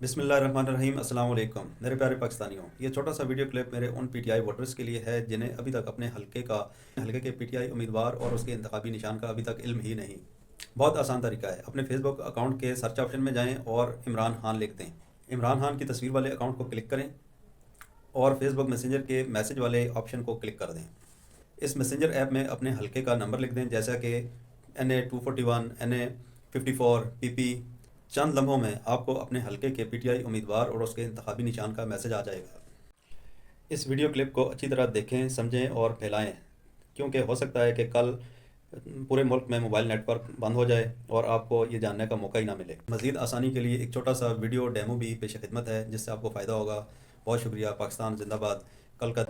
बिस्मिल्लाहिर्रहमानिर्रहीम। अस्सलाम वालेकुम मेरे प्यारे पाकिस्तानियों। ये छोटा सा वीडियो क्लिप मेरे उन पीटीआई वोटर्स के लिए है जिन्हें अभी तक अपने हलके के पीटीआई उम्मीदवार और उसके इंतखाबी निशान का अभी तक इल्म ही नहीं। बहुत आसान तरीका है, अपने फेसबुक अकाउंट के सर्च ऑप्शन में जाएं और इमरान खान लिख दें। इमरान खान की तस्वीर वाले अकाउंट को क्लिक करें और फेसबुक मैसेंजर के मैसेज वाले ऑप्शन को क्लिक कर दें। इस मैसेंजर ऐप में अपने हलके का नंबर लिख दें, जैसा कि NA 241, NA 54 PP। चंद लम्हों में आपको अपने हलके के पीटीआई उम्मीदवार और उसके इंतखाबी निशान का मैसेज आ जाएगा। इस वीडियो क्लिप को अच्छी तरह देखें, समझें और फैलाएं, क्योंकि हो सकता है कि कल पूरे मुल्क में मोबाइल नेटवर्क बंद हो जाए और आपको ये जानने का मौका ही ना मिले। मज़ीद आसानी के लिए एक छोटा सा वीडियो डेमो भी पेश खिदमत है, जिससे आपको फ़ायदा होगा। बहुत शुक्रिया। पाकिस्तान जिंदाबाद। कल का